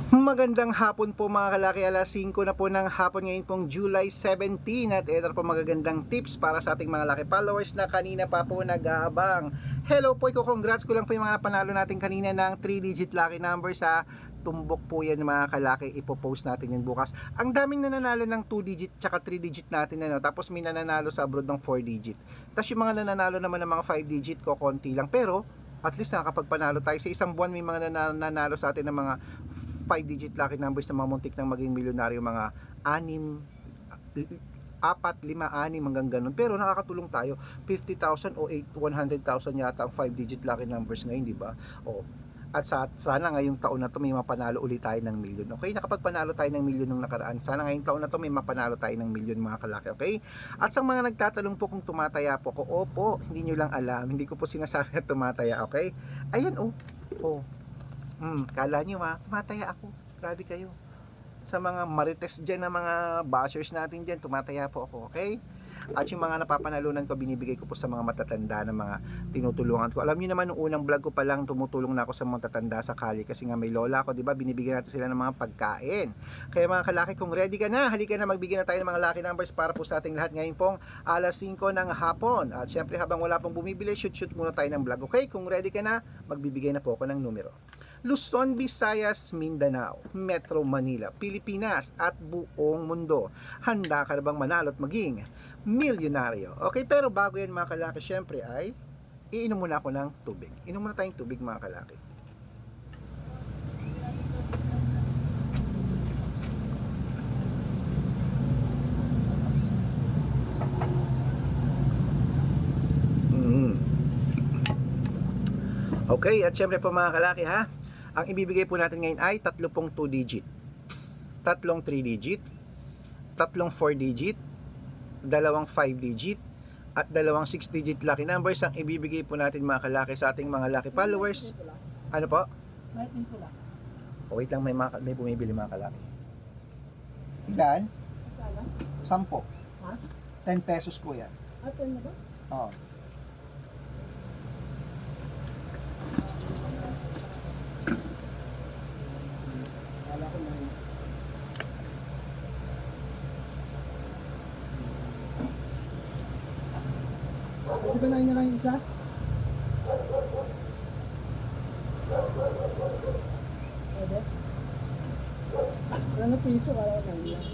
Magandang hapon po mga kalaki, alas 5 na po ng hapon ngayon pong July 17 at ito po magagandang tips para sa ating mga laki followers na kanina pa po nag-aabang. Hello po, congrats ko lang po yung mga napanalo natin kanina ng 3-digit lucky number sa tumbok po yan mga kalaki, ipopost natin yan bukas. Ang daming nananalo ng 2-digit tsaka 3-digit natin tapos may nananalo sa abroad ng 4-digit. Tapos yung mga nananalo naman ng mga 5-digit ko konti lang, pero at least nakakapagpanalo tayo sa isang buwan. May mga nananalo sa atin ng mga 5-digit lucky numbers na mga muntik nang maging milyonaryo, mga 6, 4, 5, 6 hanggang ganun. Pero nakakatulong tayo 50,000 o 100,000 yata ang 5-digit lucky numbers ngayon, di ba? O at sana ngayong taon na to may mapanalo ulit tayo ng milyon. Okay, nakapagpanalo tayo ng milyon nung nakaraan. Sana ngayong taon na to may mapanalo tayo ng milyon mga kalaki. Okay? At sa mga nagtatanong po kung tumataya po ko, opo, hindi nyo lang alam. Hindi ko po sinasabi na tumataya, okay? Ayan, oh. Kala nyo tumataya ako. Grabe kayo. Sa mga marites dyan na mga bashers natin dyan, tumataya po ako, okay? At yung mga napapanalunan ko, binibigay ko po sa mga matatanda na mga tinutulungan ko. Alam niyo naman, nung unang vlog ko pa lang, tumutulong na ako sa mga matatanda sa kali kasi nga may lola ako, di ba? Binibigyan natin sila ng mga pagkain. Kaya mga kalaki, kung ready ka na, halika na, magbigay na tayo ng mga lucky numbers para po sa ating lahat ngayon pong alas 5 ng hapon. At syempre, habang wala pong bumibili, shoot muna tayo ng vlog. Okay? Kung ready ka na, magbibigay na po ako ng numero. Luzon, Visayas, Mindanao, Metro Manila, Pilipinas at buong mundo. Handa ka na bang manalo at maging milyonaryo? Okay, pero bago yan mga kalaki, syempre ay iinom muna ako ng tubig. Inom muna tayong tubig mga kalaki. Okay, at syempre po mga kalaki ang ibibigay po natin ngayon ay tatlong 2-digit, tatlong 3-digit, tatlong 4-digit, dalawang 5-digit, at dalawang 6-digit lucky numbers ang ibibigay po natin mga kalaki sa ating mga lucky followers. Ano po? Wait lang, may bumibili mga kalaki. Ilan? 10. 10 pesos po yan. 10 na ba? Oo. Wala ko na yun. Pwede ba na niya lang yung isa? Pwede? Wala na piso, wala na yun.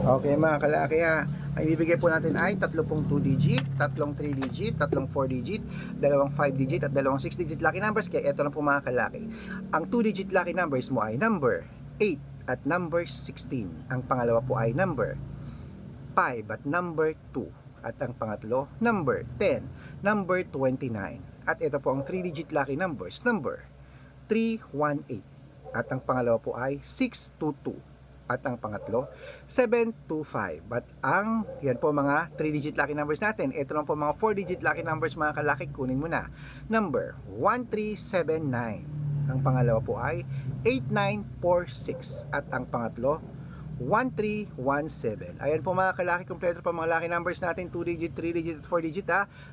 Okay mga kalaki ang ibibigay po natin ay tatlong 2-digit, tatlong 3-digit, tatlong 4-digit, dalawang 5-digit at dalawang 6-digit lucky numbers. Kaya ito lang po mga kalaki. Ang 2-digit lucky numbers mo ay number 8 at number 16. Ang pangalawa po ay number 5 at number 2. At ang pangatlo, number 10, number 29. At ito po ang 3-digit lucky numbers, number 318. At ang pangalawa po ay 622. At ang pangatlo, 725. At yan po mga 3-digit lucky numbers natin. Ito lang po mga 4-digit lucky numbers mga kalaki. Kunin mo na. Number 1379. Ang pangalawa po ay 8946. At ang pangatlo, 1317. Ayan po mga kalaki, kompleto po mga lucky numbers natin, 2-digit, 3-digit at 4-digit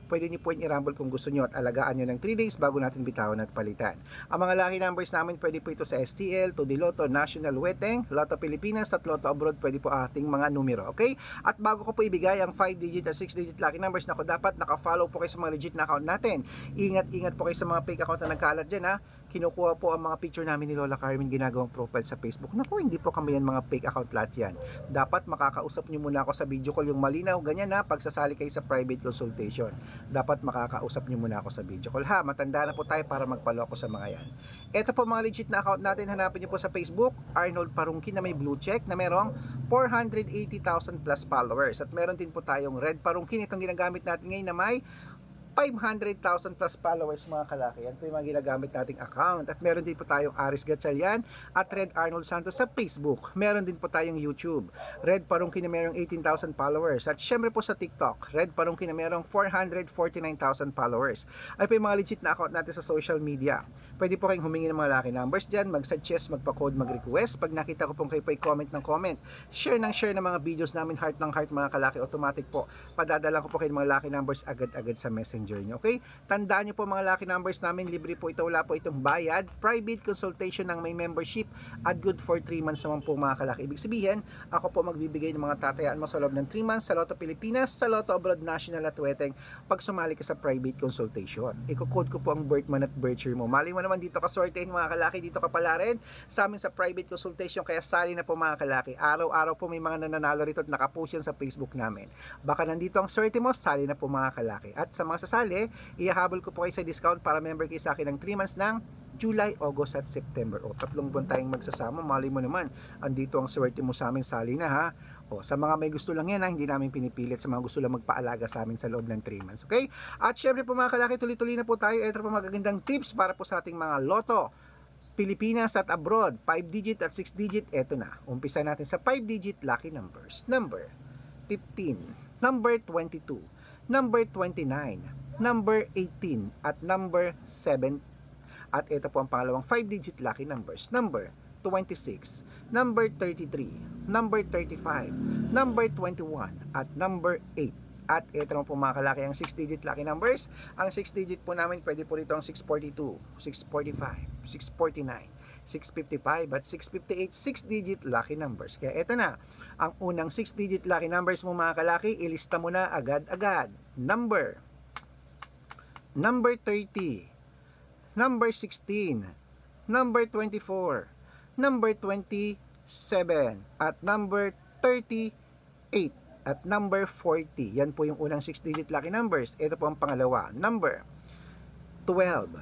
Pwede niyo po yung i-rumble kung gusto niyo at alagaan niyo ng 3 days bago natin bitawan at palitan. Ang mga lucky numbers namin pwede po ito sa STL, to Lotto, National Weteng, Lotto Pilipinas at Lotto Abroad. Pwede po ating mga numero, okay? At bago ko po ibigay ang 5-digit at 6-digit lucky numbers, dapat naka-follow po kayo sa mga legit na account natin. Ingat po kayo sa mga fake account na nagkalat dyan Kinukuha po ang mga picture namin ni Lola Carmen, ginagawang profile sa Facebook. Naku, hindi po kami yan mga fake account lahat yan. Dapat makakausap nyo muna ako sa video call, yung malinaw, ganyan pagsasali kayo sa private consultation. Dapat makakausap nyo muna ako sa video call matanda na po tayo para magpaloko sa mga yan. Ito po mga legit na account natin, hanapin nyo po sa Facebook, Arnold Parungkin na may blue check na merong 480,000 plus followers. At meron din po tayong Red Parungkin, itong ginagamit natin ngayon na may 500,000 plus followers mga kalaki. Yan po yung mga ginagamit nating account. At meron din po tayong Aris Gatchalian at Red Arnold Santos sa Facebook. Meron din po tayong YouTube, Red Parungkin na merong 18,000 followers. At syempre po sa TikTok, Red Parungkin na merong 449,000 followers. Ay po yung mga legit na account natin sa social media. Pwede po kayong humingi ng mga lucky numbers dyan, mag-suggest, magpa-code, mag-request. Pag nakita ko pong kayo po comment ng comment, share ng mga videos namin, heart ng heart mga kalaki, automatic po. Padadala ko po kayo ng mga lucky numbers agad-agad sa messenger nyo. Okay? Tandaan nyo po mga lucky numbers namin, libre po ito, wala po itong bayad. Private consultation ng may membership at good for 3 months naman po mga kalaki. Ibig sabihin, ako po magbibigay ng mga tatayaan mo sa loob ng 3 months sa Lotto Pilipinas, sa Lotto Abroad National at Weteng pag sumali ka sa private consultation. Iko-code ko po ang birth month at birth year mo. Mali mo naman dito ka sortein mga kalaki, dito ka pala rin sa amin sa private consultation, kaya sali na po mga kalaki. Araw-araw po may mga nananalo rito at nakapost yan sa Facebook namin. Baka nandito ang swerte mo, sali na po mga kalaki. At sa mga sasali, ihahabol ko po kayo sa discount para member kayo sa akin ng 3 months ng July, August at September. O, 3 buwan tayong magsasama. Mali mo naman, andito ang swerte mo sa amin, sali na ha. O, sa mga may gusto lang yan ha, hindi namin pinipilit. Sa mga gusto lang magpaalaga sa amin sa loob ng 3 months. Okay? At syempre po mga kalaki, tuloy-tuloy na po tayo. Ito po magagandang tips para po sa ating mga loto Pilipinas at abroad, 5-digit at 6-digit. Eto na, umpisa natin sa 5-digit lucky numbers. Number 15, number 22, number 29, number 18, at number 7. At ito po ang pangalawang 5-digit lucky numbers. Number 26, number 33, number 35, number 21, at number 8. At ito naman po mga kalaki ang 6-digit lucky numbers. Ang 6-digit po namin, pwede po rito ang 642, 645, 649, 655, at 658, 6-digit lucky numbers. Kaya ito na, ang unang 6-digit lucky numbers mo mga kalaki, ilista mo na agad-agad. Number 30, number 16, number 24, number 27, at number 38, at number 40. Yan po yung unang 6-digit lucky numbers. Ito po ang pangalawa. Number 12,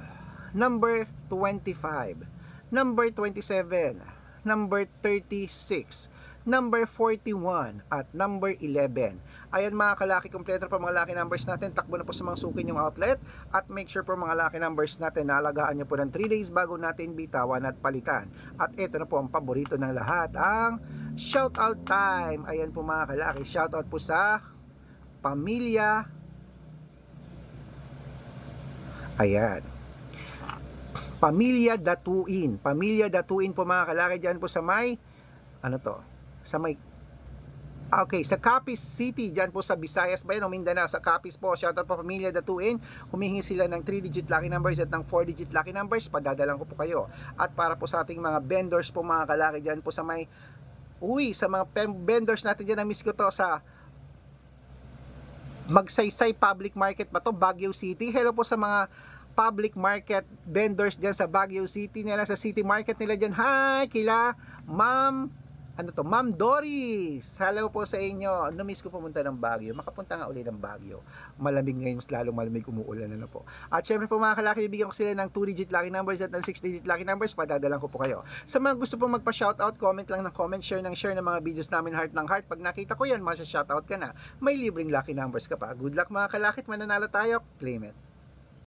number 25, number 27, number 36, number 41, at number 11. Ayan mga kalaki, kompleto po mga lucky numbers natin. Takbo na po sa mga sukin yung outlet. At make sure po mga lucky numbers natin, naalagaan nyo po ng 3 days bago natin bitawan at palitan. At ito na po ang paborito ng lahat, ang shoutout time. Ayan po mga kalaki, shoutout po sa pamilya. Ayan. Pamilya Datuin. Pamilya Datuin po mga kalaki, dyan po sa may, ano to? Sa may, okay, sa Capiz City, dyan po sa Visayas ba yan o Mindanao, sa Capiz po. Shoutout po Pamilya Datuin. Humihingi sila ng 3-digit lucky numbers at ng 4-digit lucky numbers. Padadalang ko po kayo. At para po sa ating mga vendors po mga kalaki, dyan po sa may, sa mga vendors natin dyan, na-miss ko to sa Magsaysay Public Market ba to, Baguio City. Hello po sa mga public market vendors dyan sa Baguio City nila, sa city market nila dyan. Hi, kila Ma'am Doris. Hello po sa inyo. Na-miss ko pumunta ng Baguio. Makapunta nga uli ng Baguio. Malamig ngayon, mas lalong malamig, umuulan na po. At syempre po mga kalaki, bibigyan ko sila ng 2-digit lucky numbers at ng 6-digit lucky numbers. Padadalang ko po kayo. Sa mga gusto pong magpa-shoutout, comment lang ng comment, share ng mga videos namin, heart ng heart. Pag nakita ko yan, masya-shoutout ka na. May libreng lucky numbers ka pa. Good luck mga kalaki, mananalo tayo. Claim it.